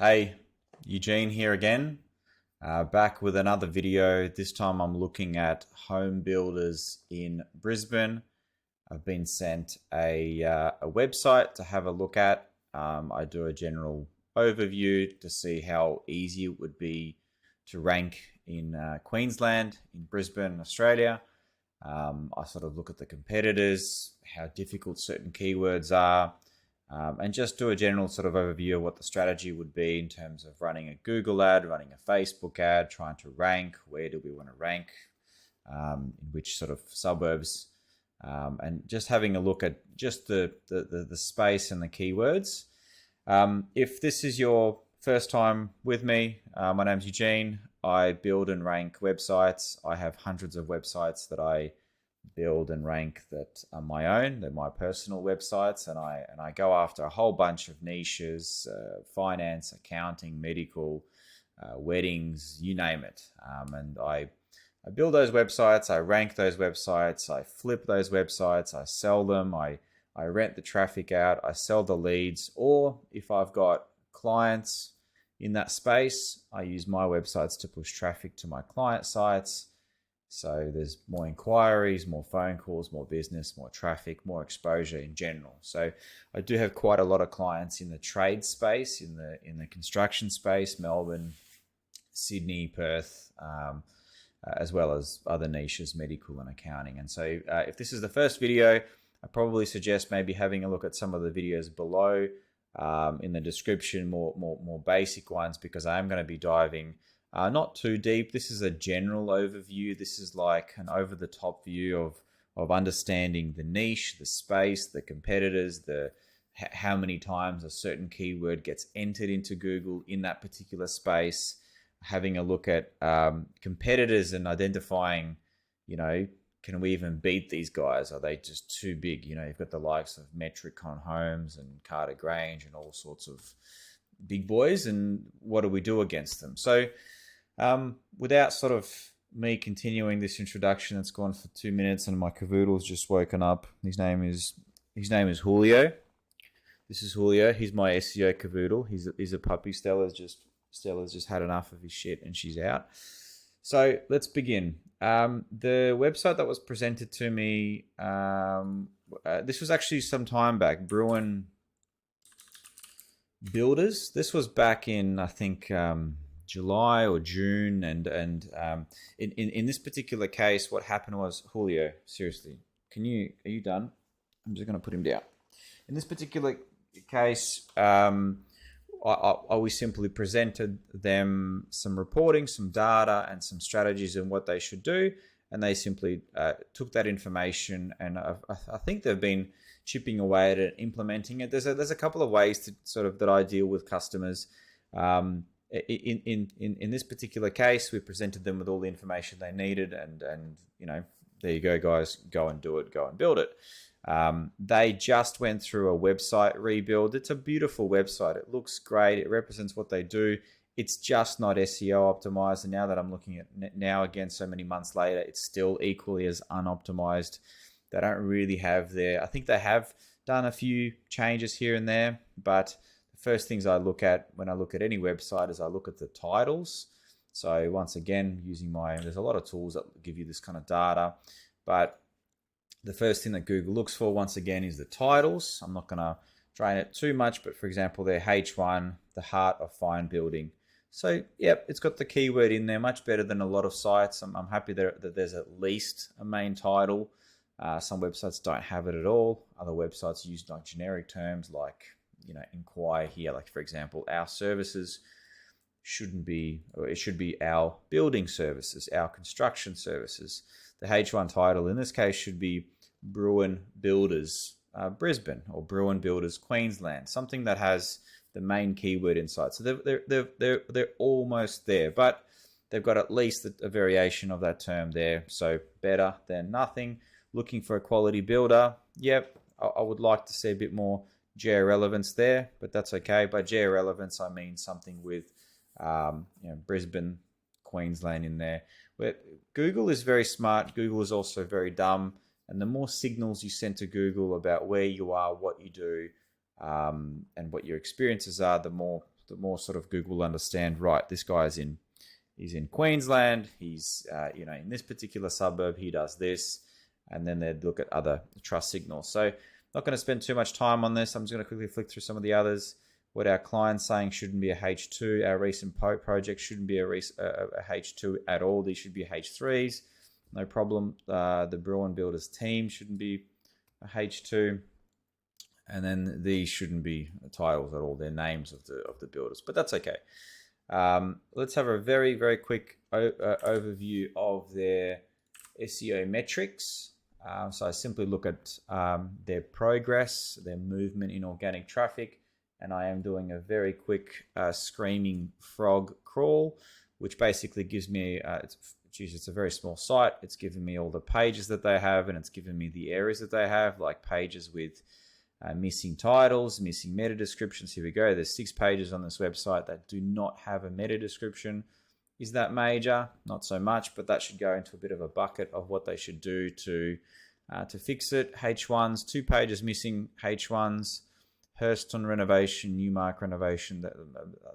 Hey, Eugene here again, back with another video. This time I'm looking at home builders in Brisbane. I've been sent a website to have a look at. I do a general overview to see how easy it would be to rank in Queensland, in Brisbane, Australia. I sort of look at the competitors, how difficult certain keywords are, and just do a general sort of overview of what the strategy would be in terms of running a Google ad, running a Facebook ad, trying to rank, where do we want to rank, in which sort of suburbs, and just having a look at just the space and the keywords. If this is your first time with me, my name's Eugene. I build and rank websites. I have hundreds of websites that I build and rank that are my own. They're my personal websites, and I go after a whole bunch of niches: finance, accounting, medical, weddings, you name it. And I build those websites, I rank those websites, I flip those websites, I sell them, I rent the traffic out, I sell the leads, or if I've got clients in that space, I use my websites to push traffic to my client sites. So there's more inquiries, more phone calls, more business, more traffic, more exposure in general. So I do have quite a lot of clients in the trade space, in the construction space, Melbourne, Sydney, Perth, as well as other niches, medical and accounting. And so if this is the first video, I probably suggest maybe having a look at some of the videos below in the description, more basic ones, because I am going to be diving not too deep. This is a general overview. This is like an over-the-top view of understanding the niche, the space, the competitors, how many times a certain keyword gets entered into Google in that particular space, having a look at competitors and identifying, can we even beat these guys? Are they just too big? You've got the likes of Metricon Homes and Carter Grange and all sorts of big boys, and what do we do against them? So without sort of me continuing this introduction, it's gone for 2 minutes and my cavoodle's just woken up. His name is Julio. This is Julio. He's my SEO cavoodle. He's a puppy. Stella's just had enough of his shit and she's out. So let's begin. The website that was presented to me, this was actually some time back, Bruin Builders. This was back in, I think, July or June, and in this particular case, what happened was, Julio, seriously, are you done? I'm just going to put him down. In this particular case, we simply presented them some reporting, some data, and some strategies and what they should do, and they simply took that information, and I think they've been chipping away at it, implementing it. There's a couple of ways to sort of that I deal with customers. In this particular case, we presented them with all the information they needed, and there you go, guys, go and do it, go and build it. They just went through a website rebuild. It's a beautiful website. It looks great. It represents what they do. It's just not SEO optimized. And now that I'm looking at now again, so many months later, it's still equally as unoptimized. They don't really have I think they have done a few changes here and there, but the first things I look at when I look at any website is I look at the titles. So once again, there's a lot of tools that give you this kind of data, but the first thing that Google looks for, once again, is the titles. I'm not going to drain it too much, but for example, their H1, the heart of fine building. So, yep, it's got the keyword in there, much better than a lot of sites. I'm happy that there's at least a main title. Some websites don't have it at all. Other websites use like generic terms like, inquire here. Like, for example, our services shouldn't be, or it should be our building services, our construction services. The H1 title in this case should be Bruin Builders Brisbane or Bruin Builders Queensland, something that has the main keyword inside. So they're almost there, but they've got at least a variation of that term there. So better than nothing. Looking for a quality builder. Yep, I would like to see a bit more geo-relevance there, but that's okay. By geo-relevance, I mean something with Brisbane, Queensland in there. Where Google is very smart. Google is also very dumb. And the more signals you send to Google about where you are, what you do, and what your experiences are, the more the more sort of Google will understand, right, this guy's he's in Queensland, he's in this particular suburb, he does this, and then they'd look at other trust signals. So not going to spend too much time on this. I'm just going to quickly flick through some of the others. What our client's saying shouldn't be a H2. Our recent project shouldn't be a H2 at all. These should be H3s. No problem. The Bruin Builders team shouldn't be a H2. And then these shouldn't be titles at all. They're names of the builders, but that's okay. Let's have a very, very quick overview of their SEO metrics. So I simply look at their progress, their movement in organic traffic, and I am doing a very quick screaming frog crawl, which basically gives me, it's a very small site. It's giving me all the pages that they have, and it's giving me the areas that they have, like pages with missing titles, missing meta descriptions. Here we go. There's 6 pages on this website that do not have a meta description. Is that major? Not so much, but that should go into a bit of a bucket of what they should do to fix it. H1s, 2 pages missing H1s. Hurston renovation, Newmark renovation.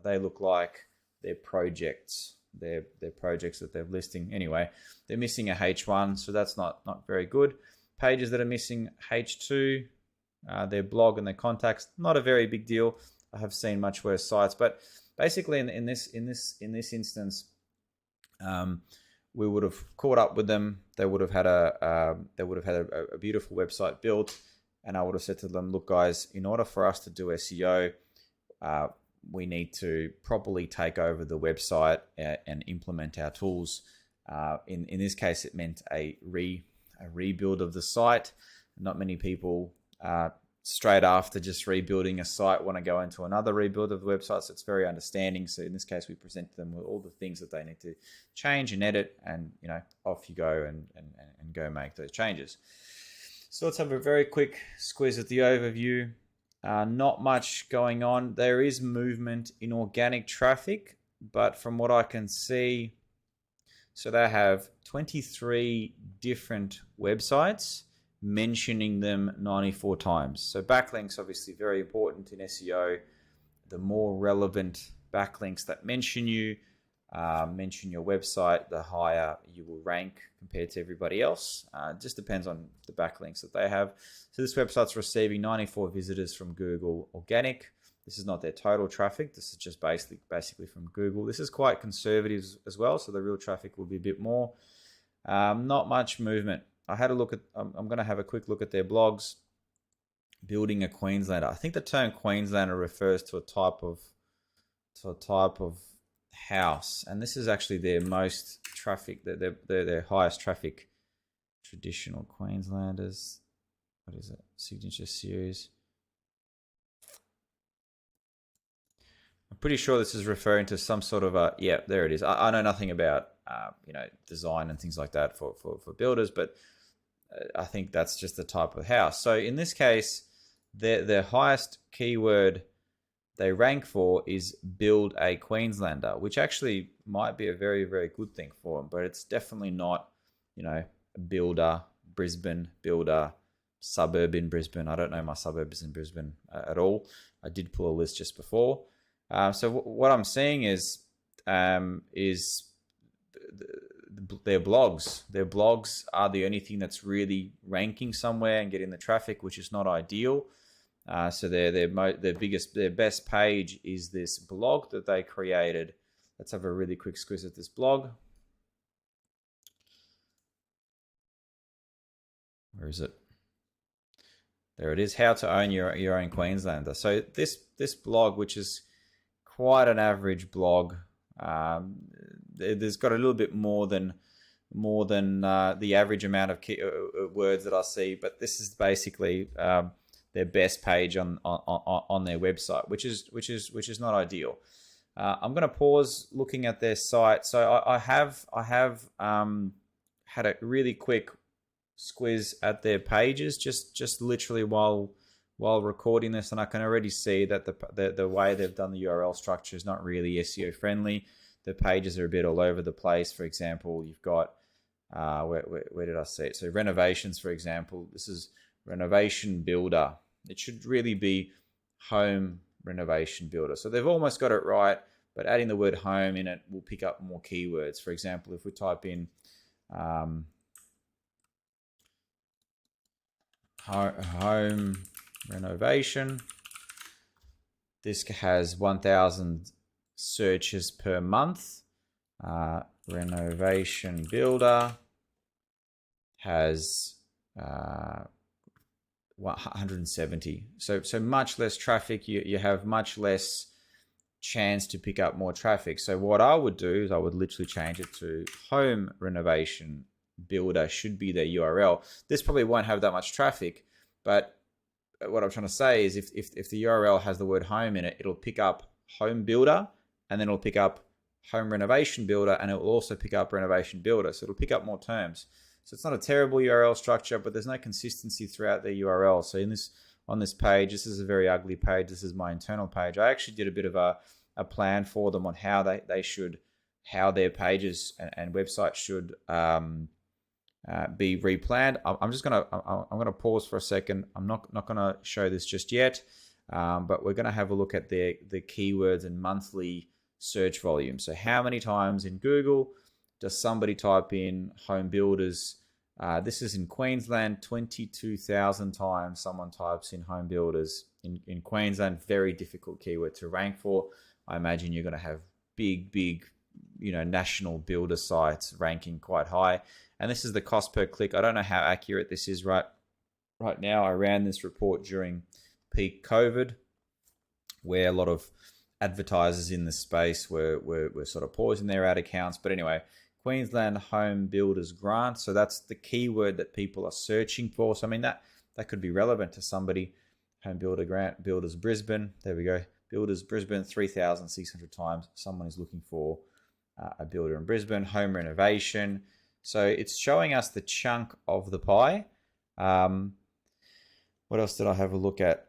They look like their projects. Their projects that they're listing. Anyway, they're missing a H1, so that's not very good. Pages that are missing H2. Their blog and their contacts, not a very big deal. I have seen much worse sites, but basically in this instance, we would have caught up with them. They would have had a beautiful website built, and I would have said to them, look, guys, in order for us to do SEO, we need to properly take over the website and implement our tools. In this case, it meant a rebuild of the site. Not many people straight after just rebuilding a site want to go into another rebuild of the website, so it's very understanding. So in this case, we present them with all the things that they need to change and edit, and off you go and go make those changes. So let's have a very quick squiz at the overview. Not much going on. There is movement in organic traffic, but from what I can see, so they have 23 different websites mentioning them 94 times. So backlinks obviously very important in SEO. The more relevant backlinks that mention your website, the higher you will rank compared to everybody else. It just depends on the backlinks that they have. So this website's receiving 94 visitors from Google organic. This is not their total traffic. This is just basically from Google. This is quite conservative as well, so the real traffic will be a bit more. Not much movement. I had a look at, I'm going to have a quick look at their blogs. Building a Queenslander. I think the term Queenslander refers to a type of house, and this is actually their most traffic, their highest traffic. Traditional Queenslanders. What is it? Signature series. I'm pretty sure this is referring to some sort of a, yeah, there it is. I know nothing about design and things like that for builders, but I think that's just the type of house. So in this case, their highest keyword they rank for is build a Queenslander, which actually might be a very, very good thing for them, but it's definitely not, builder, Brisbane, builder, suburb in Brisbane. I don't know my suburbs in Brisbane at all. I did pull a list just before. So what I'm seeing is their blogs. Their blogs are the only thing that's really ranking somewhere and getting the traffic, which is not ideal. So their best page is this blog that they created. Let's have a really quick squiz at this blog. Where is it? There it is. How to own your own Queenslander. So this blog, which is quite an average blog, there's got a little bit more than the average amount of words that I see, but this is basically their best page on their website, which is not ideal. I'm going to pause looking at their site. So I have had a really quick squiz at their pages, just literally while recording this, and I can already see that the way they've done the URL structure is not really SEO friendly. The pages are a bit all over the place. For example, you've got where did I see it? So renovations, for example, this is renovation builder. It should really be home renovation builder. So they've almost got it right, but adding the word home in it will pick up more keywords. For example, if we type in home renovation, this has 1,000 searches per month. Renovation builder has 170. So much less traffic. You have much less chance to pick up more traffic. So what I would do is I would literally change it to home renovation builder should be their URL. This probably won't have that much traffic, but what I'm trying to say is if the URL has the word home in it, it'll pick up home builder, and then it'll pick up home renovation builder, and it will also pick up renovation builder. So it'll pick up more terms. So it's not a terrible URL structure, but there's no consistency throughout the URL. So on this page, this is a very ugly page. This is my internal page. I actually did a bit of a plan for them on how how their pages and websites should be replanned. I'm gonna pause for a second. I'm not gonna show this just yet, but we're gonna have a look at the keywords and monthly search volume. So how many times in Google does somebody type in home builders? This is in Queensland, 22,000 times someone types in home builders in Queensland. Very difficult keyword to rank for. I imagine you're going to have big, national builder sites ranking quite high. And this is the cost per click. I don't know how accurate this is right now. I ran this report during peak COVID, where a lot of advertisers in the space were sort of pausing their ad accounts. But anyway, Queensland Home Builders Grant. So that's the keyword that people are searching for. So I mean that could be relevant to somebody. Home Builder Grant, Builders Brisbane. There we go. Builders Brisbane, 3,600 times. Someone is looking for a builder in Brisbane. Home renovation. So it's showing us the chunk of the pie. What else did I have a look at?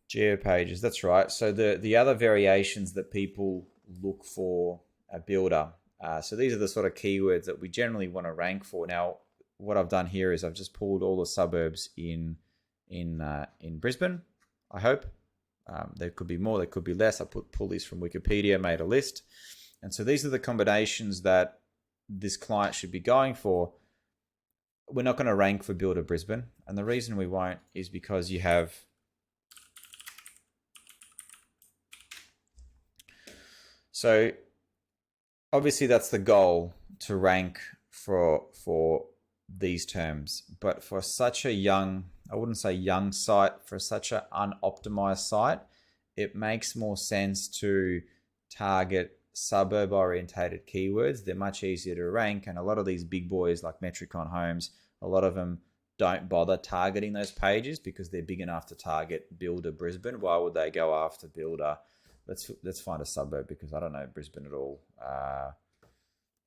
Geo pages. That's right. So the other variations that people look for a builder. So these are the sort of keywords that we generally want to rank for. Now, what I've done here is I've just pulled all the suburbs in Brisbane. I hope there could be more, there could be less. I pulled these from Wikipedia, made a list, and so these are the combinations that this client should be going for. We're not going to rank for Builder Brisbane, and the reason we won't is because you have so obviously that's the goal, to rank for these terms, but for such a young, I wouldn't say young site, for such an unoptimized site, it makes more sense to target suburb orientated keywords. They're much easier to rank, and a lot of these big boys like Metricon Homes, a lot of them don't bother targeting those pages because they're big enough to target Builder Brisbane. Why would they go after Builder? Let's find a suburb, because I don't know Brisbane at all.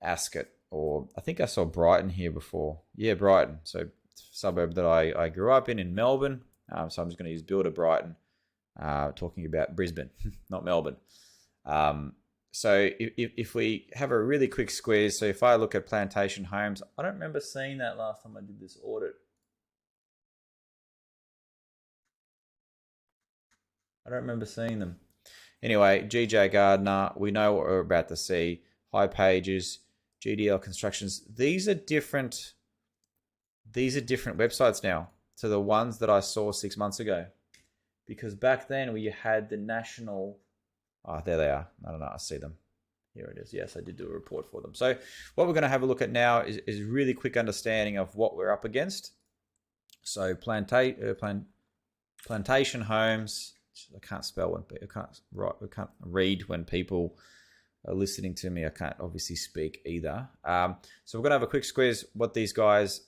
Ascot, or I think I saw Brighton here before. Yeah, Brighton. So suburb that I grew up in Melbourne. So I'm just going to use Builder Brighton, talking about Brisbane, not Melbourne. So if we have a really quick squeeze, so if I look at Plantation Homes, I don't remember seeing that last time I did this audit. I don't remember seeing them. Anyway, GJ Gardner, we know what we're about to see. High Pages, GDL Constructions. These are different websites now to the ones that I saw 6 months ago. Because back then we had the national, there they are. I don't know, I see them. Here it is. Yes, I did do a report for them. So what we're going to have a look at now is really quick understanding of what we're up against. So Plantation Homes. I can't spell when I can't read when people are listening to me. I can't obviously speak either. So we're gonna have a quick squeeze what these guys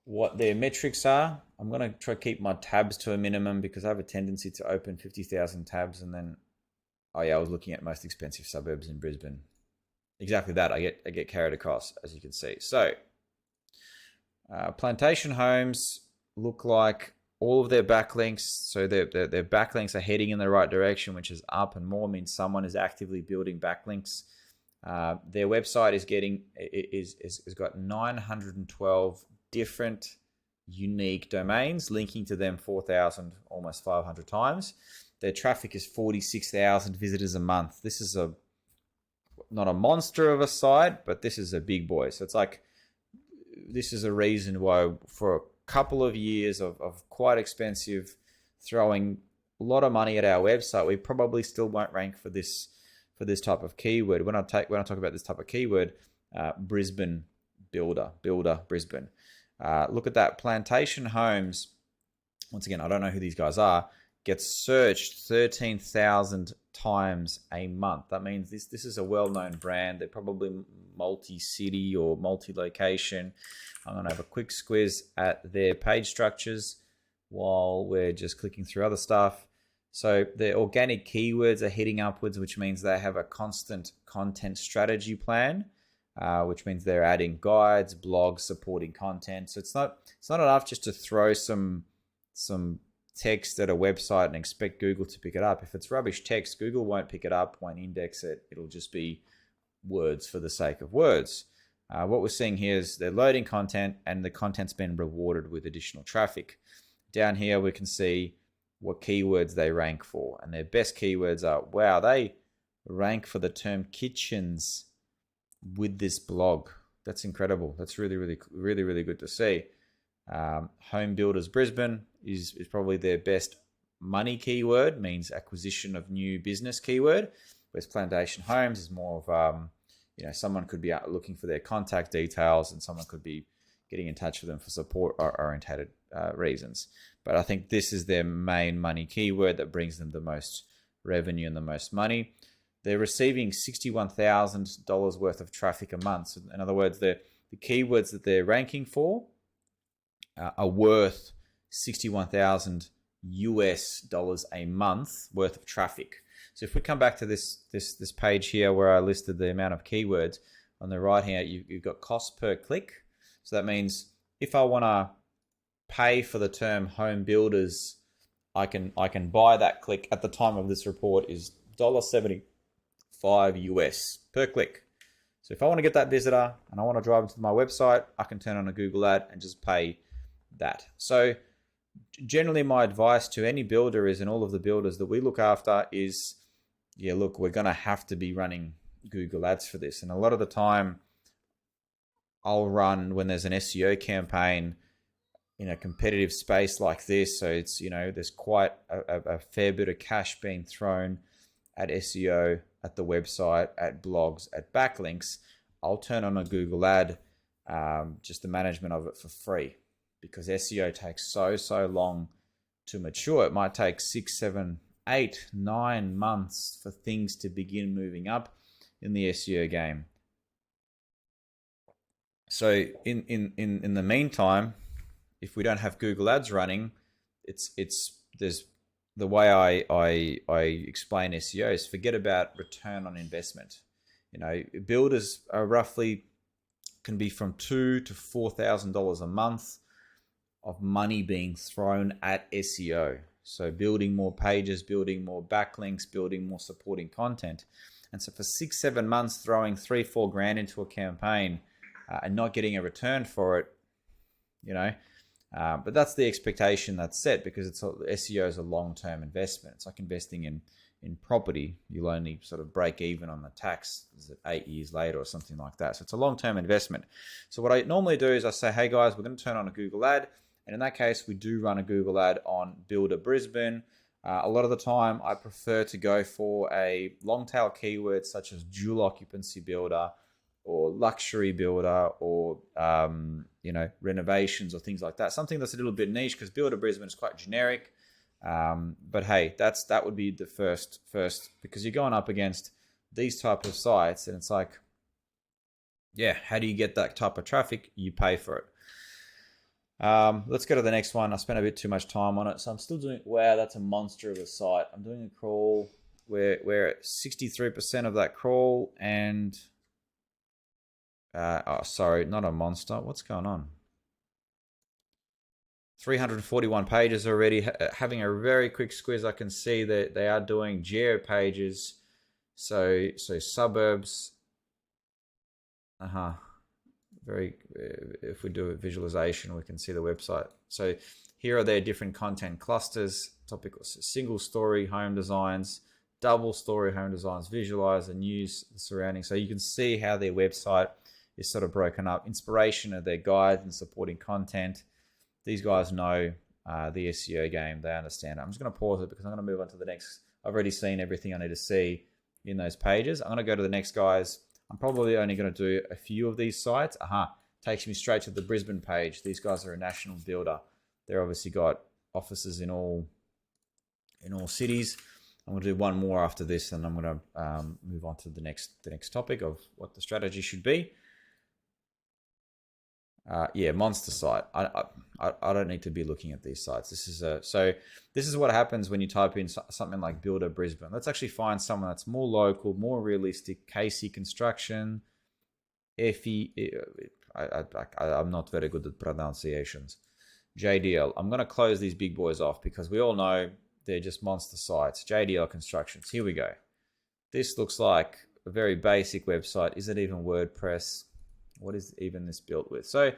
what their metrics are. I'm gonna try to keep my tabs to a minimum because I have a tendency to open 50,000 tabs and then I was looking at most expensive suburbs in Brisbane. Exactly that. I get carried across, as you can see. So Plantation Homes look like all of their backlinks, so their backlinks are heading in the right direction, which is up, and more means someone is actively building backlinks. Their website is got 912 different unique domains, linking to them 4,000, almost 500 times. Their traffic is 46,000 visitors a month. This is not a monster of a site, but this is a big boy. So it's like, this is a reason why for a couple of years of quite expensive, throwing a lot of money at our website, we probably still won't rank for this type of keyword. When I talk about this type of keyword, Brisbane builder Brisbane. Look at that, plantation homes. Once again, I don't know who these guys are. Gets searched 13,000 times a month. That means this is a well-known brand. They're probably multi-city or multi-location. I'm going to have a quick squiz at their page structures while we're just clicking through other stuff. So their organic keywords are hitting upwards, which means they have a constant content strategy plan, which means they're adding guides, blogs, supporting content. So it's not enough just to throw some text at a website and expect Google to pick it up. If it's rubbish text, Google won't pick it up, won't index it. It'll just be words for the sake of words. What we're seeing here is they're loading content and the content's been rewarded with additional traffic. Down here, we can see what keywords they rank for. And their best keywords are, wow, they rank for the term kitchens with this blog. That's incredible. That's really, really, really, really good to see. Home Builders Brisbane is probably their best money keyword, means acquisition of new business keyword. Whereas Plantation Homes is more of, someone could be out looking for their contact details and someone could be getting in touch with them for support or orientated reasons. But I think this is their main money keyword that brings them the most revenue and the most money. They're receiving $61,000 worth of traffic a month. So in other words, the keywords that they're ranking for are worth $61,000 US a month worth of traffic. So if we come back to this page here where I listed the amount of keywords, on the right here you've got cost per click. So that means if I want to pay for the term home builders, I can buy that click at the time of this report is $1.75 US per click. So if I want to get that visitor and I want to drive them to my website, I can turn on a Google ad and just pay that. So generally my advice to any builder is, and all of the builders that we look after is, look, we're going to have to be running Google ads for this. And a lot of the time I'll run when there's an SEO campaign in a competitive space like this. So it's, there's quite a fair bit of cash being thrown at SEO, at the website, at blogs, at backlinks. I'll turn on a Google ad, just the management of it for free, because SEO takes so long to mature. It might take 6, 7, 8, 9 months for things to begin moving up in the SEO game. So in the meantime, if we don't have Google ads running, there's the way I explain SEO is forget about return on investment. Builders are roughly can be from $2,000 to $4,000 a month of money being thrown at SEO. So building more pages, building more backlinks, building more supporting content. And so for 6, 7 months, throwing 3, 4 grand into a campaign and not getting a return for it, but that's the expectation that's set, because SEO is a long-term investment. It's like investing in property. You'll only sort of break even on the tax 8 years later or something like that. So it's a long-term investment. So what I normally do is I say, hey guys, we're going to turn on a Google ad. And in that case, we do run a Google ad on Builder Brisbane. A lot of the time, I prefer to go for a long tail keyword such as dual occupancy builder or luxury builder or renovations or things like that. Something that's a little bit niche, because Builder Brisbane is quite generic. But hey, that would be the first, because you're going up against these type of sites, and it's like, how do you get that type of traffic? You pay for it. Let's go to the next one. I spent a bit too much time on it, so I'm still doing. Wow, that's a monster of a site. I'm doing a crawl. We're at 63% of that crawl, and sorry, not a monster. What's going on? 341 pages already. Having a very quick squiz, I can see that they are doing geo pages. So suburbs. if we do a visualization, we can see the website. So here are their different content clusters: topical, single story home designs, double story home designs, visualize the news, the surroundings. So you can see how their website is sort of broken up. Inspiration of their guides and supporting content. These guys know the SEO game. They understand it. I'm just going to pause it because I'm going to move on to the next. I've already seen everything I need to see in those pages. I'm going to go to the next guys. I'm probably only going to do a few of these sites. Takes me straight to the Brisbane page. These guys are a national builder. They're obviously got offices in all cities. I'm going to do one more after this, and I'm going to move on to the next topic of what the strategy should be. Monster site. I don't need to be looking at these sites. This is what happens when you type in something like Builder Brisbane. Let's actually find someone that's more local, more realistic. KC Construction, FE. I'm not very good at pronunciations. JDL. I'm going to close these big boys off because we all know they're just monster sites. JDL Constructions. Here we go. This looks like a very basic website. Is it even WordPress? What is even this built with? So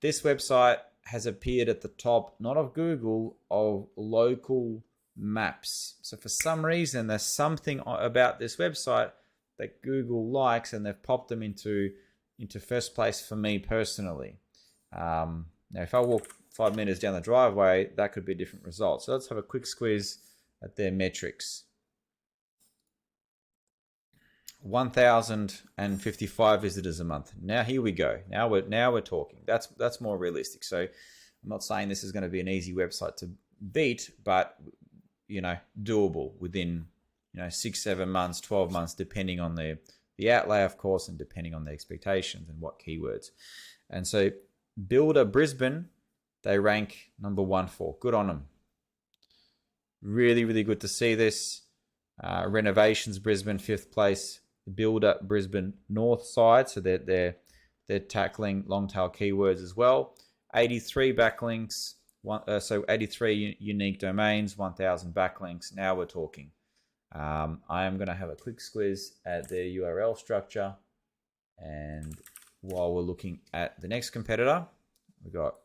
this website has appeared at the top, not of Google, of local maps. So for some reason, there's something about this website that Google likes, and they've popped them into first place for me personally. Now, if I walk 5 meters down the driveway, that could be a different result. So let's have a quick squeeze at their metrics. 1,055 visitors a month. Now here we go. Now we're talking. That's more realistic. So I'm not saying this is going to be an easy website to beat, but doable within 6, 7 months, 12 months, depending on the outlay, of course, and depending on the expectations and what keywords. And so Builder Brisbane, they rank number 1 for. Good on them. Really, really good to see this. Renovations Brisbane, 5th place. Builder Brisbane North side, so they're tackling long tail keywords as well. 83 backlinks, 83 unique domains, 1,000 backlinks. Now we're talking. I am going to have a quick squeeze at their URL structure, and while we're looking at the next competitor, we've got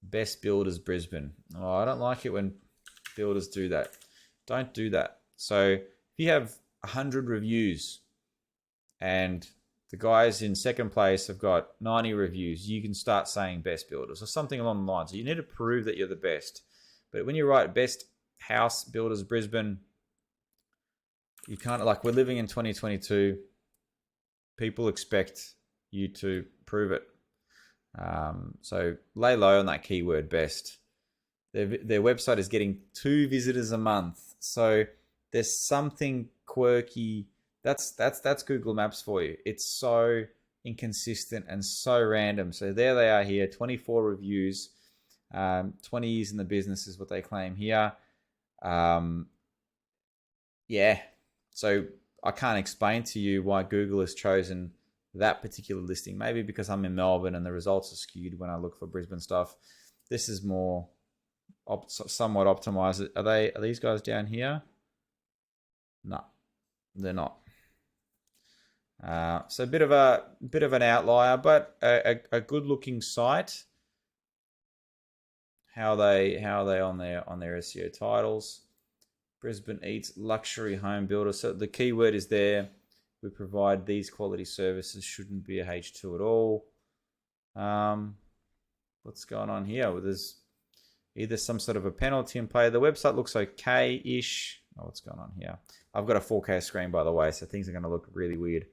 Best Builders Brisbane. Oh, I don't like it when builders do that. Don't do that. So if you have 100 reviews and the guys in second place have got 90 reviews, you can start saying Best Builders or something along the lines. So you need to prove that you're the best. But when you write Best House Builders Brisbane, you can't, we're living in 2022. People expect you to prove it. So lay low on that keyword best. Their website is getting 2 visitors a month. So there's something quirky. That's Google Maps for you. It's so inconsistent and so random. So there they are here, 24 reviews, 20 years in the business is what they claim here. So I can't explain to you why Google has chosen that particular listing. Maybe because I'm in Melbourne and the results are skewed when I look for Brisbane stuff. This is more somewhat optimized. Are these guys down here? No, they're not. So a bit of an outlier, but a good looking site. How are they on their SEO titles? Brisbane Eats Luxury Home Builder. So the keyword is there. We provide these quality services. Shouldn't be a H2 at all. What's going on here? Well, there's either some sort of a penalty in play. The website looks okay-ish. Oh, what's going on here? I've got a 4K screen, by the way, so things are going to look really weird.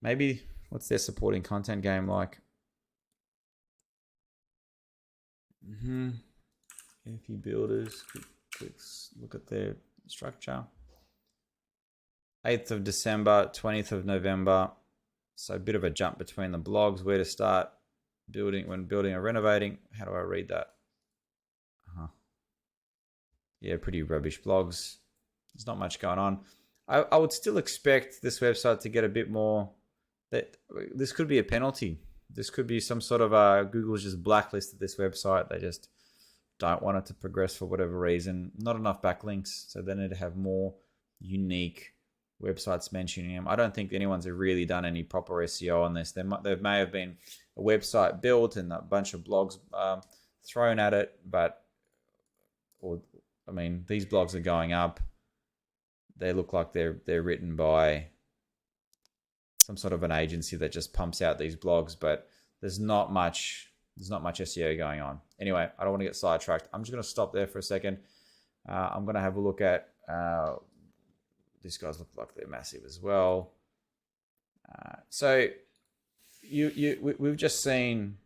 Maybe, what's their supporting content game like? FE Builders, quick look at their structure. 8th of December, 20th of November. So a bit of a jump between the blogs. Where to start when building or renovating. How do I read that? Yeah, pretty rubbish blogs. There's not much going on. I would still expect this website to get a bit more. This could be a penalty. This could be some sort of Google's just blacklisted this website. They just don't want it to progress for whatever reason. Not enough backlinks, so they need to have more unique websites mentioning them. I don't think anyone's really done any proper SEO on this. There may have been a website built and a bunch of blogs thrown at it, but these blogs are going up. They look like they're written by some sort of an agency that just pumps out these blogs, but there's not much SEO going on. Anyway, I don't want to get sidetracked. I'm just going to stop there for a second. I'm going to have a look at these guys. Look like they're massive as well. So we've just seen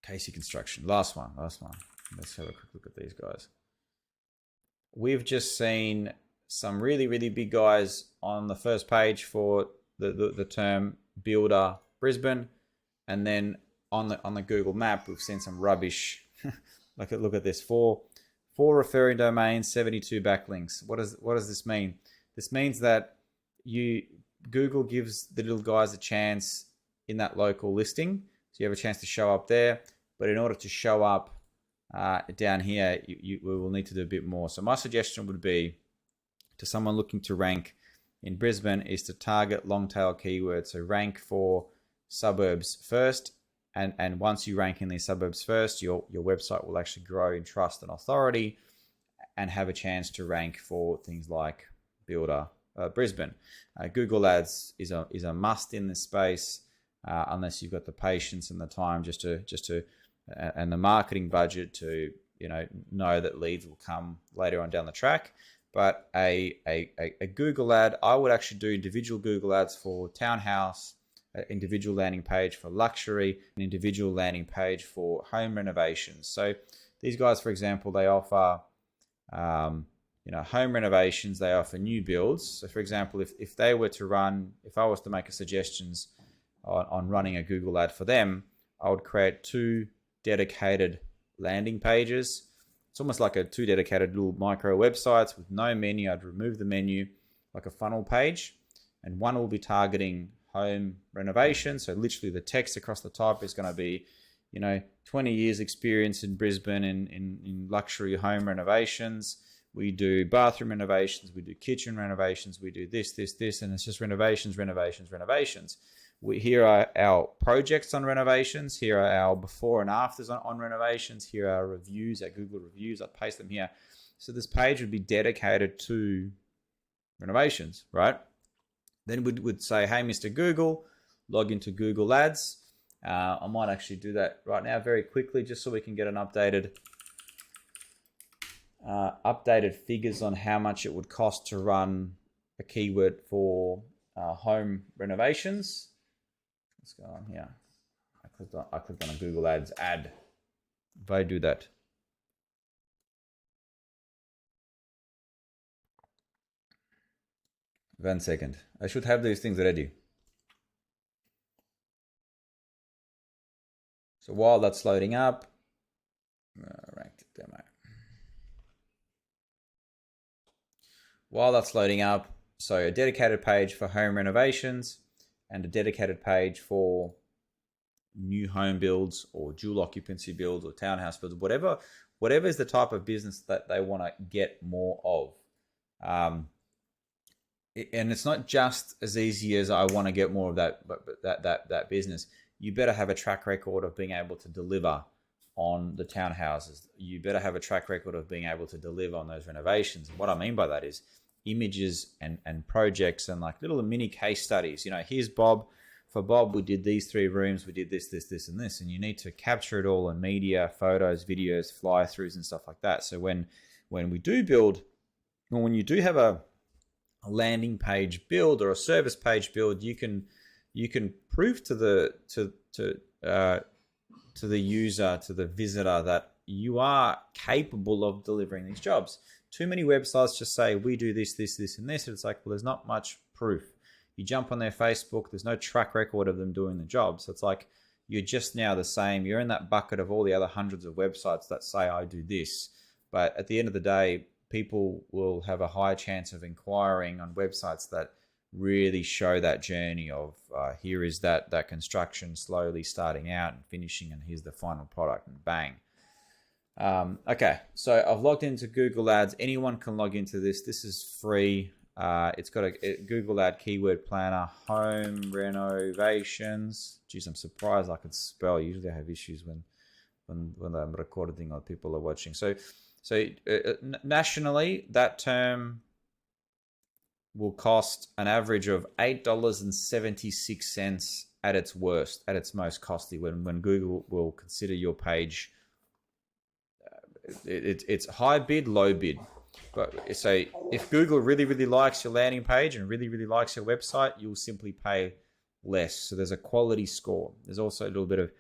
Casey Construction. Last one. Let's have a quick look at these guys. We've just seen some really, really big guys on the first page for the term builder Brisbane, and then on the Google map we've seen some rubbish. Look at this: four referring domains, 72 backlinks. What does this mean? This means that Google gives the little guys a chance in that local listing, so you have a chance to show up there. But in order to show up down here, we will need to do a bit more. So my suggestion would be to someone looking to rank in Brisbane is to target long tail keywords. So rank for suburbs first, and once you rank in these suburbs first, your website will actually grow in trust and authority and have a chance to rank for things like builder Brisbane. Google Ads is a must in this space, unless you've got the patience and the time just to and the marketing budget to know that leads will come later on down the track. But a Google ad, I would actually do individual Google ads for townhouse, individual landing page for luxury, an individual landing page for home renovations. So these guys, for example, they offer home renovations, they offer new builds. So for example, if I was to make a suggestions on running a Google ad for them, I would create 2 dedicated landing pages. It's almost like two dedicated little micro websites with no menu. I'd remove the menu, like a funnel page, and one will be targeting home renovation. So literally the text across the top is going to be 20 years experience in Brisbane in luxury home renovations. We do bathroom renovations, we do kitchen renovations, we do this, and it's just renovations. Here are our projects on renovations. Here are our before and afters on renovations. Here are our reviews, our Google reviews. I'd paste them here. So this page would be dedicated to renovations, right? Then we would say, hey, Mr. Google, log into Google Ads. I might actually do that right now very quickly just so we can get an updated figures on how much it would cost to run a keyword for home renovations. Let's go on here. I clicked on a Google Ads ad. If I do that, one second. I should have these things ready. So while that's loading up, ranked demo. While that's loading up, so a dedicated page for home renovations and a dedicated page for new home builds or dual occupancy builds or townhouse builds, whatever is the type of business that they want to get more of. And it's not just as easy as I want to get more of that business. You better have a track record of being able to deliver on the townhouses. You better have a track record of being able to deliver on those renovations. And what I mean by that is images and projects and like little mini case studies. Here's Bob. For Bob, we did these 3 rooms. We did this, and this. And you need to capture it all in media, photos, videos, fly-throughs, and stuff like that. So when we do build, or when you do have a landing page build or a service page build, you can prove to the user, to the visitor, that you are capable of delivering these jobs. Too many websites just say, we do this, and this. And it's like, well, there's not much proof. You jump on their Facebook, there's no track record of them doing the job. So it's like, you're just now the same. You're in that bucket of all the other hundreds of websites that say, I do this. But at the end of the day, people will have a higher chance of inquiring on websites that really show that journey of here is that construction slowly starting out and finishing, and here's the final product, and bang. Okay, so I've logged into Google Ads. Anyone can log into this. This is free. It's got a Google Ad Keyword Planner, home renovations. Geez, I'm surprised I could spell. Usually I have issues when I'm recording or people are watching. So nationally, that term will cost an average of $8.76 at its worst, at its most costly, when Google will consider your page. It's high bid, low bid. But so if Google really likes your landing page and really likes your website, you'll simply pay less. So there's a quality score. There's also a little bit of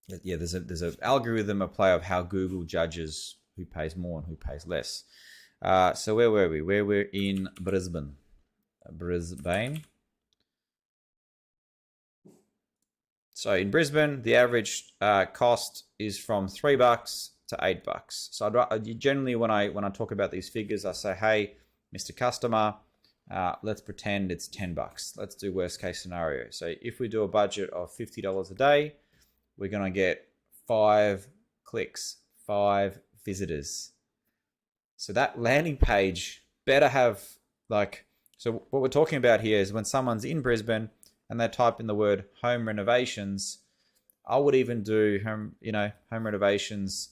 there's an algorithm at play of how Google judges who pays more and who pays less. So where were we? We're in Brisbane. So in Brisbane, the average cost is from $3 to $8. So generally, when I talk about these figures, I say, hey, Mr. Customer, let's pretend it's $10. Let's do worst case scenario. So if we do a budget of $50 a day, we're going to get 5 clicks, 5 visitors. So that landing page better have so what we're talking about here is when someone's in Brisbane and they type in the word home renovations, I would even do home renovations.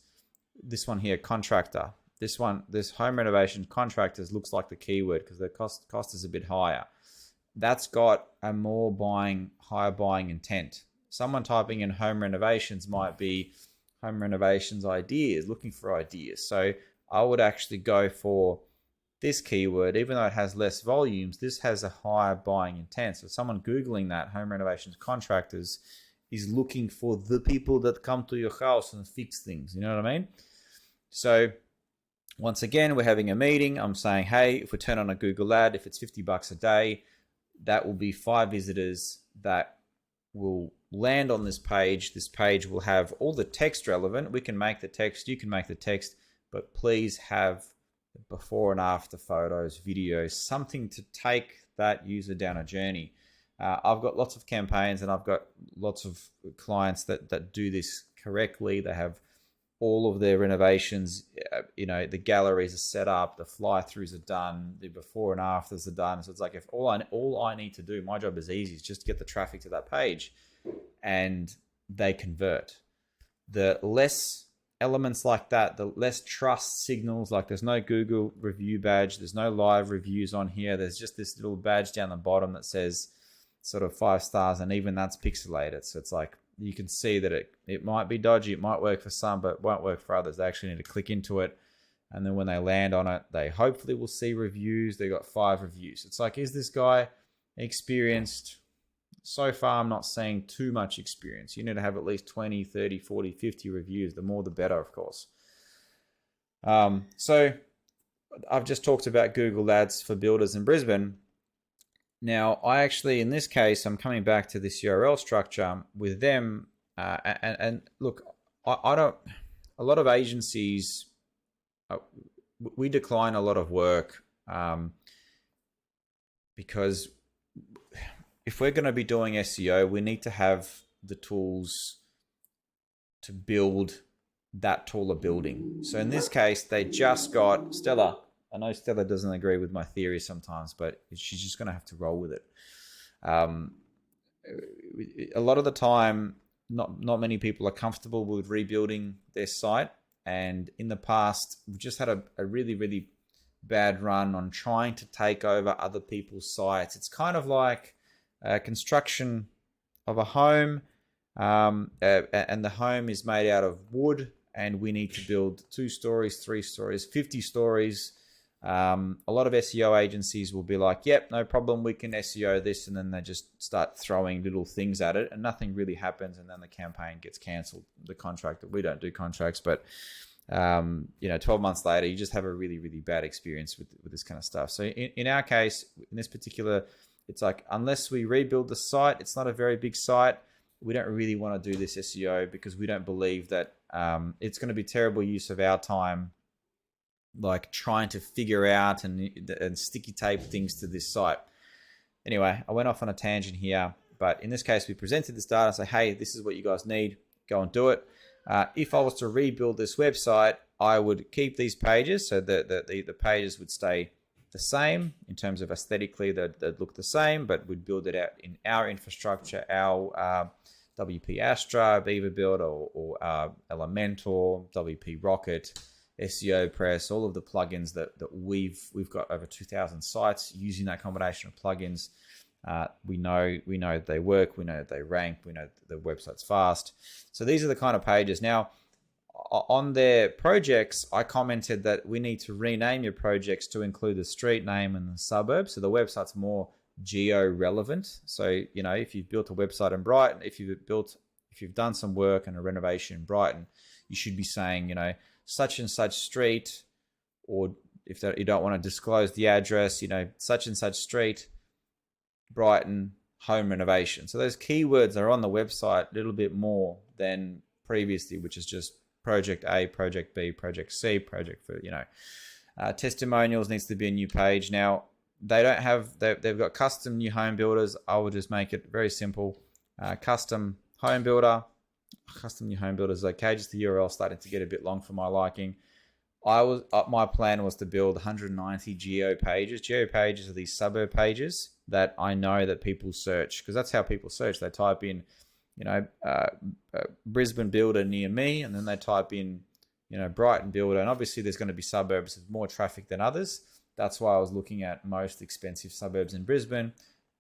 This one here, contractor. This home renovation contractors looks like the keyword because the cost is a bit higher. That's got a higher buying intent. Someone typing in home renovations might be home renovations ideas, looking for ideas. So I would actually go for this keyword, even though it has less volumes, this has a higher buying intent. So someone Googling that, home renovations contractors, is looking for the people that come to your house and fix things. You know what I mean? So once again, we're having a meeting. I'm saying, hey, if we turn on a Google ad, if it's $50 a day, that will be 5 visitors that will land on this page. This page will have all the text relevant. We can make the text, you can make the text, but please have before and after photos, videos, something to take that user down a journey. I've got lots of campaigns and I've got lots of clients that do this correctly. They have all of their renovations, the galleries are set up, the fly-throughs are done, the before and afters are done. So it's like if all I need to do, my job is easy, is just to get the traffic to that page and they convert. The less elements like that, the less trust signals, like there's no Google review badge, there's no live reviews on here, there's just this little badge down the bottom that says sort of 5 stars, and even that's pixelated. So it's like you can see that it might be dodgy, it might work for some, but it won't work for others. They actually need to click into it, and then when they land on it, they hopefully will see reviews. They got 5 reviews. It's like, is this guy experienced? So far, I'm not seeing too much experience. You need to have at least 20, 30, 40, 50 reviews. The more, the better, of course. So I've just talked about Google Ads for builders in Brisbane. Now, I actually, in this case, I'm coming back to this URL structure with them. And look, I don't, a lot of agencies, we decline a lot of work because if we're going to be doing SEO, we need to have the tools to build that taller building. So in this case, they just got Stella. I know Stella doesn't agree with my theory sometimes, but she's just going to have to roll with it. A lot of the time, not many people are comfortable with rebuilding their site. And in the past, we've just had a really bad run on trying to take over other people's sites. It's kind of like construction of a home, and the home is made out of wood, and we need to build 2 stories, 3 stories, 50 stories. A lot of SEO agencies will be like, yep, no problem, we can SEO this, and then they just start throwing little things at it and nothing really happens, and then the campaign gets cancelled. The contract, we don't do contracts, but 12 months later, you just have a really bad experience with this kind of stuff. So in our case, in this particular, it's like, unless we rebuild the site, it's not a very big site, we don't really want to do this SEO because we don't believe that it's going to be terrible use of our time, like trying to figure out and sticky tape things to this site. Anyway, I went off on a tangent here, but in this case, we presented this data and say, hey, this is what you guys need, go and do it. If I was to rebuild this website, I would keep these pages so that the pages would stay the same in terms of aesthetically, they'd look the same, but we'd build it out in our infrastructure, our WP Astra, Beaver Builder, or Elementor, WP Rocket, SEO Press, all of the plugins that we've got over 2,000 sites using that combination of plugins. We know that they work, we know that they rank, we know that the website's fast. So these are the kind of pages. Now, on their projects, I commented that we need to rename your projects to include the street name and the suburb, so the website's more geo-relevant. So, you know, if you've built a website in Brighton, if you've done some work and a renovation in Brighton, you should be saying, you know, such and such street, or if you don't want to disclose the address, you know, such and such street, Brighton, home renovation. So those keywords are on the website a little bit more than previously, which is just project A, project B, project C, project for, you know, testimonials needs to be a new page. Now, they don't have, they've got custom new home builders. I will just make it very simple. Custom home builder, custom new home builders. Okay, just the URL starting to get a bit long for my liking. My plan was to build 190 geo pages. Geo pages are these suburb pages that I know that people search, because that's how people search. They type in, you know, Brisbane builder near me, and then they type in, you know, Brighton builder, and obviously there's going to be suburbs with more traffic than others. That's why I was looking at most expensive suburbs in Brisbane.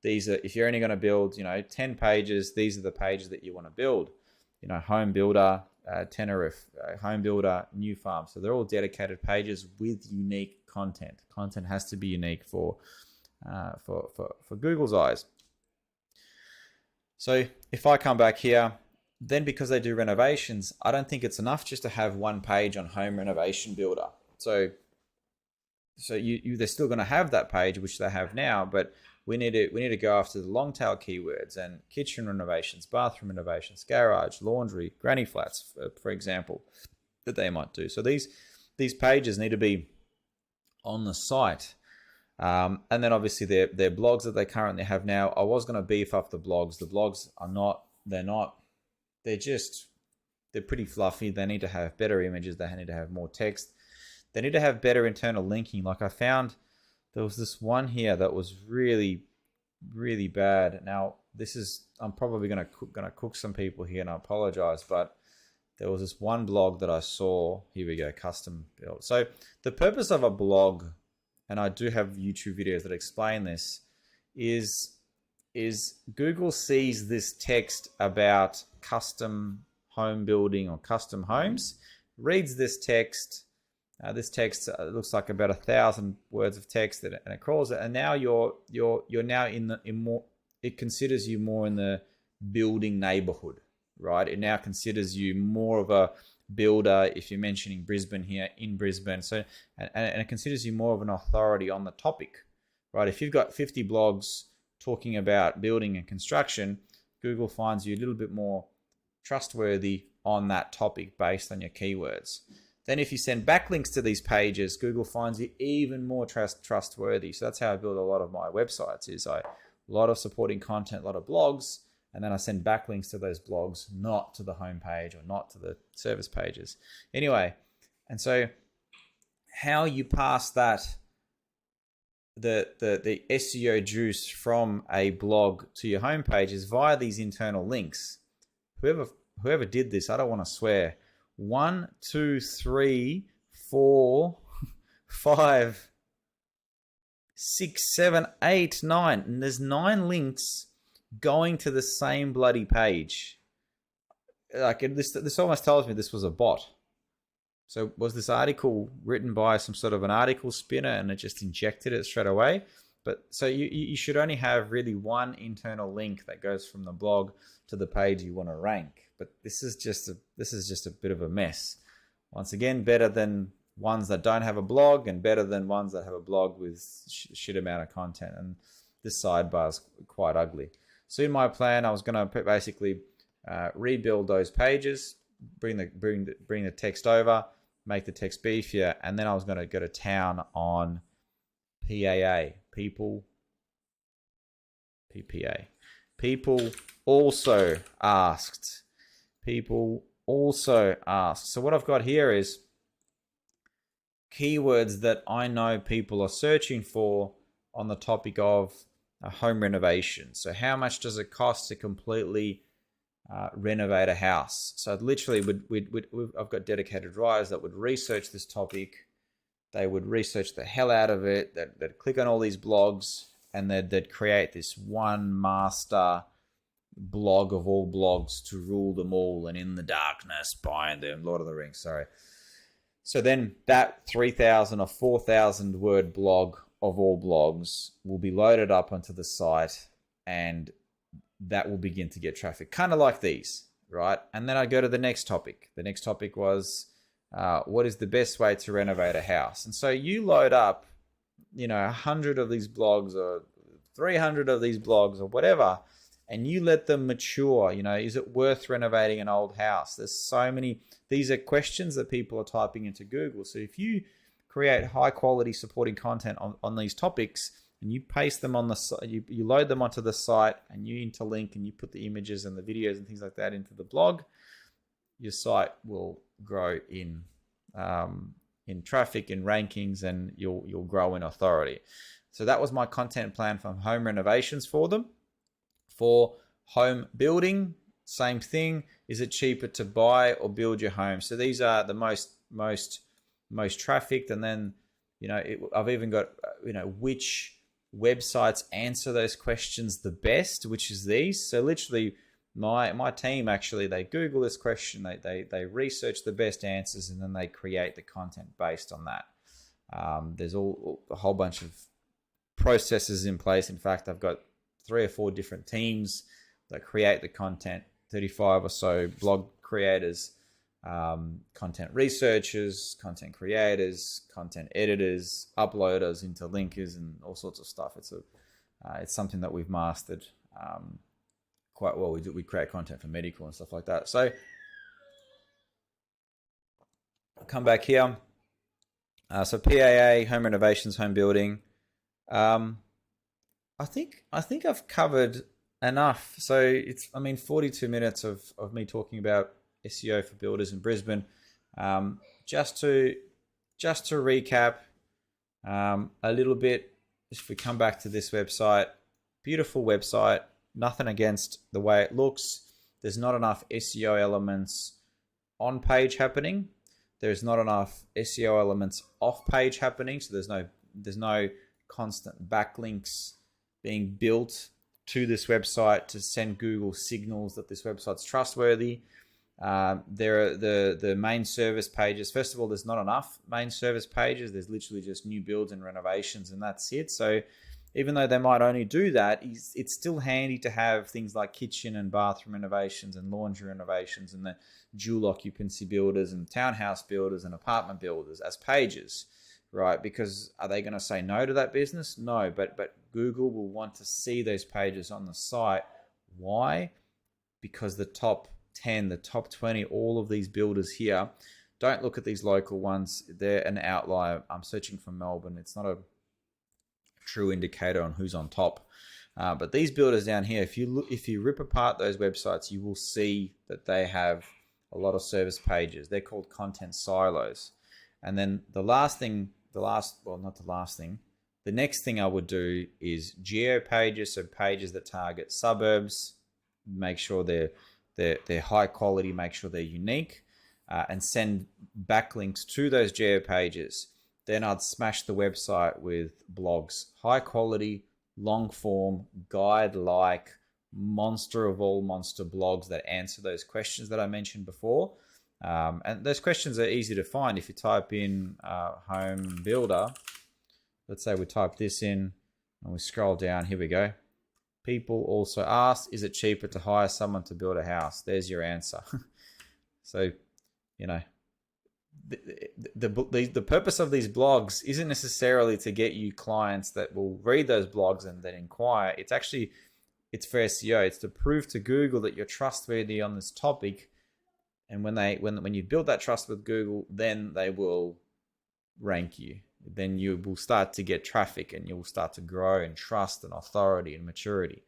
These are, if you're only going to build, you know, 10 pages, these are the pages that you want to build. You know, home builder, Tenerife, home builder, new farm. So they're all dedicated pages with unique content. Content has to be unique for Google's eyes. So if I come back here, then because they do renovations, I don't think it's enough just to have one page on home renovation builder. So they're still going to have that page, which they have now, but we need to go after the long tail keywords and kitchen renovations, bathroom renovations, garage, laundry, granny flats, for example, that they might do. So these pages need to be on the site. And then obviously their blogs that they currently have now. I was going to beef up the blogs. The blogs they're pretty fluffy. They need to have better images. They need to have more text. They need to have better internal linking. Like I found there was this one here that was really, really bad. Now I'm probably going to cook some people here, and I apologize, but there was this one blog that I saw. Here we go, custom build. So the purpose of a blog, and I do have YouTube videos that explain this, is Google sees this text about custom home building or custom homes, reads this text. This text looks like about 1,000 words of text, and it crawls it. And now you're now in more. It considers you more in the building neighborhood, right? It now considers you more of a builder if you're mentioning Brisbane here, in Brisbane. So and it considers you more of an authority on the topic, right? If you've got 50 blogs talking about building and construction, Google finds you a little bit more trustworthy on that topic based on your keywords. Then if you send backlinks to these pages, Google finds you even more trustworthy. So that's how I build a lot of my websites, is a lot of supporting content, a lot of blogs, and then I send backlinks to those blogs, not to the homepage or not to the service pages. Anyway, and so how you pass that, the SEO juice from a blog to your homepage is via these internal links. Whoever did this, I don't want to swear. 1, 2, 3, 4, 5, 6, 7, 8, 9. And there's 9 links going to the same bloody page. Like this almost tells me this was a bot. So was this article written by some sort of an article spinner and it just injected it straight away? But so you should only have really one internal link that goes from the blog to the page you want to rank. But this is just a bit of a mess. Once again, better than ones that don't have a blog, and better than ones that have a blog with shit amount of content. And this sidebar is quite ugly. So in my plan, I was going to basically rebuild those pages, bring the text over, make the text beefier, and then I was going to go to town on PAA, people, PPA. People also asked. So what I've got here is keywords that I know people are searching for on the topic of a home renovation. So how much does it cost to completely renovate a house? So literally, I've got dedicated writers that would research this topic. They would research the hell out of it. They'd click on all these blogs, and they'd create this one master blog of all blogs to rule them all, and in the darkness bind them. Lord of the Rings, sorry. So then that 3,000 or 4,000 word blog of all blogs will be loaded up onto the site, and that will begin to get traffic, kind of like these, right? And then I go to the next topic. The next topic was, what is the best way to renovate a house? And so you load up, 100 of these blogs or 300 of these blogs or whatever, and you let them mature. Is it worth renovating an old house? There's so many. These are questions that people are typing into Google. So if you create high quality supporting content on these topics, and you paste them on the site, you load them onto the site, and you interlink and you put the images and the videos and things like that into the blog, your site will grow in traffic, in rankings, and you'll grow in authority. So that was my content plan for home renovations for them. For home building, same thing. Is it cheaper to buy or build your home? So these are the most trafficked, and then I've even got which websites answer those questions the best, which is these. So literally, my team actually, they Google this question, they research the best answers, and then they create the content based on that. There's a whole bunch of processes in place. In fact, I've got 3 or 4 different teams that create the content, 35 or so blog creators, content researchers, content creators, content editors, uploaders, interlinkers, and all sorts of stuff. It's something that we've mastered quite well. We create content for medical and stuff like that. So I'll come back here. So PAA, home renovations, home building. I think I've covered enough. So it's 42 minutes of me talking about SEO for builders in Brisbane. Just to recap a little bit, if we come back to this website, beautiful website, nothing against the way it looks. There's not enough SEO elements on page happening. There's not enough SEO elements off page happening. So there's no constant backlinks being built to this website to send Google signals that this website's trustworthy. There are the main service pages. First of all, there's not enough main service pages. There's literally just new builds and renovations, and that's it. So even though they might only do that, it's still handy to have things like kitchen and bathroom renovations and laundry renovations and the dual occupancy builders and townhouse builders and apartment builders as pages, right? Because are they going to say no to that business? No, but Google will want to see those pages on the site. Why? Because the top 10, the top 20, all of these builders here, don't look at these local ones. They're an outlier. I'm searching for Melbourne. It's not a true indicator on who's on top. But these builders down here, if you rip apart those websites, you will see that they have a lot of service pages. They're called content silos. And then the next thing I would do is geo pages, so pages that target suburbs, make sure they're high quality, make sure they're unique, and send backlinks to those geo pages. Then I'd smash the website with blogs, high quality, long form, guide-like, monster of all monster blogs that answer those questions that I mentioned before. And those questions are easy to find if you type in home builder. Let's say we type this in and we scroll down. Here we go. People also ask, is it cheaper to hire someone to build a house? There's your answer. So, the purpose of these blogs isn't necessarily to get you clients that will read those blogs and then inquire. It's for SEO. It's to prove to Google that you're trustworthy on this topic. And when you build that trust with Google, then they will rank you. Then you will start to get traffic, and you will start to grow in trust and authority and maturity.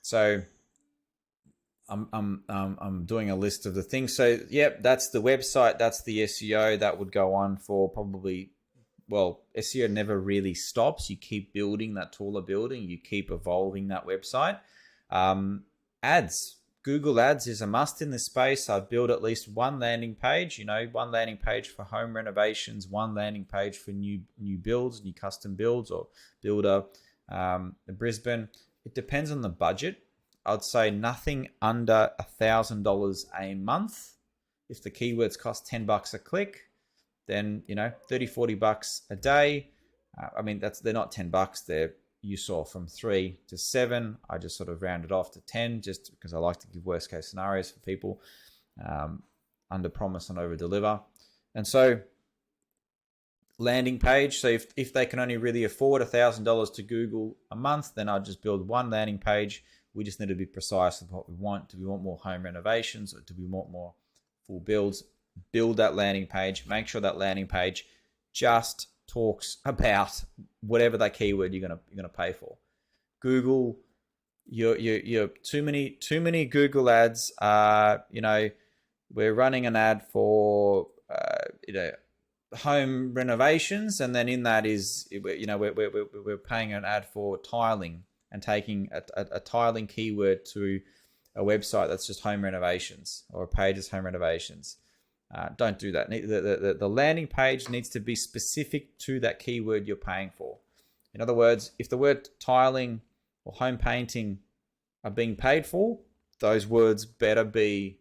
So I'm doing a list of the things. So yep, that's the website, that's the SEO. That would go on for probably, well, SEO never really stops. You keep building that taller building, you keep evolving that website. Ads, Google Ads is a must in this space. I've built at least one landing page, one landing page for home renovations, one landing page for new builds, new custom builds, or builder in Brisbane. It depends on the budget. I'd say nothing under $1,000 a month. If the keywords cost $10 a click, then 30-40 bucks a day. I mean, they're not $10. You saw from 3 to 7. I just sort of rounded off to 10 just because I like to give worst case scenarios for people. Under promise and over deliver. And so landing page. So if they can only really afford $1,000 to Google a month, then I'd just build one landing page. We just need to be precise with what we want. Do we want more home renovations, or do we want more full builds? Build that landing page. Make sure that landing page just talks about whatever that keyword you're gonna pay for. Google, you're too many Google ads. We're running an ad for home renovations, and then in that is we're paying an ad for tiling, and taking a tiling keyword to a website that's just home renovations, or a page is home renovations. Don't do that. The landing page needs to be specific to that keyword you're paying for. In other words, if the word tiling or home painting are being paid for, those words better be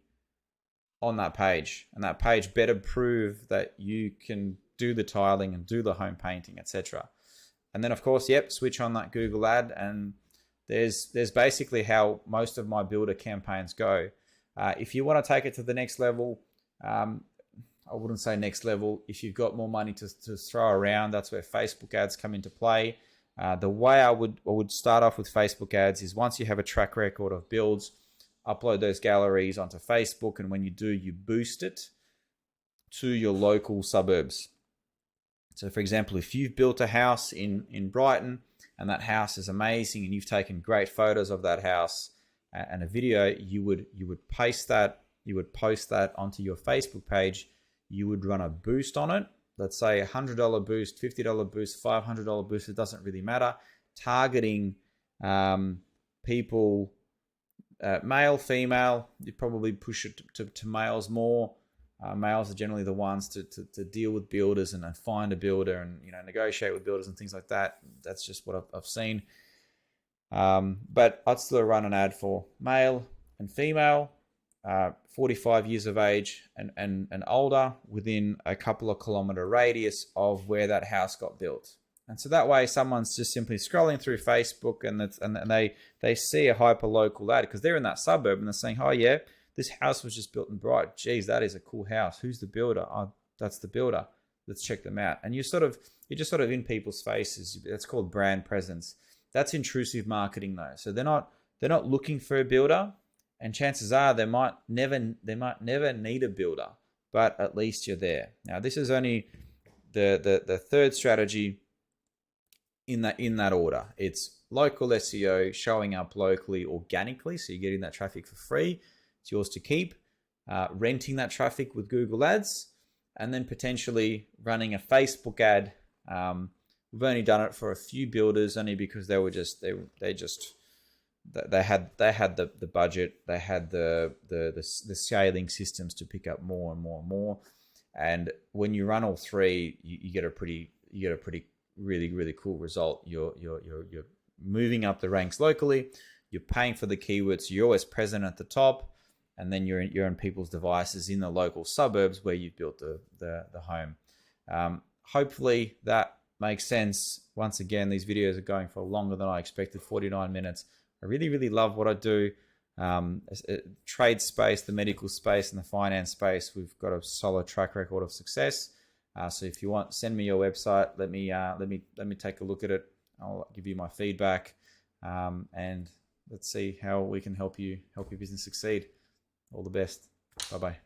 on that page, and that page better prove that you can do the tiling and do the home painting, etc. And then, of course, switch on that Google ad, and there's basically how most of my builder campaigns go. If you want to take it to the next level, I wouldn't say next level. If you've got more money to throw around, that's where Facebook ads come into play. The way I would start off with Facebook ads is, once you have a track record of builds, upload those galleries onto Facebook, and when you do, you boost it to your local suburbs. So for example, if you've built a house in Brighton, and that house is amazing, and you've taken great photos of that house and a video, you would post that onto your Facebook page. You would run a boost on it. Let's say $100 boost, $50 boost, $500 boost. It doesn't really matter. Targeting people, male, female. You probably push it to males more. Males are generally the ones to deal with builders and find a builder and negotiate with builders and things like that. That's just what I've seen. But I'd still run an ad for male and female, 45 years of age and older, within a couple of kilometer radius of where that house got built. And so that way, someone's just simply scrolling through Facebook and they see a hyper local ad because they're in that suburb, and they're saying, "Oh yeah, this house was just built in Brighton. Geez, that is a cool house. Who's the builder? Oh, that's the builder. Let's check them out." And you're just sort of in people's faces. That's called brand presence. That's intrusive marketing though. So they're not looking for a builder, and chances are they might never need a builder, but at least you're there. Now this is only the third strategy in that order. It's local SEO, showing up locally organically, so you're getting that traffic for free. It's yours to keep. Renting that traffic with Google Ads, and then potentially running a Facebook ad. We've only done it for a few builders, only because they had the budget, they had the scaling systems to pick up more and more and more. And when you run all three, you get a pretty really cool result. You're moving up the ranks locally. You're paying for the keywords. You're always present at the top. And then you're on people's devices in the local suburbs where you've built the home. Hopefully that makes sense. Once again, these videos are going for longer than I expected, 49 minutes. I really love what I do. Trade space, the medical space, and the finance space, we've got a solid track record of success. So if you want, send me your website. Let me take a look at it. I'll give you my feedback, and let's see how we can help your business succeed. All the best. Bye-bye.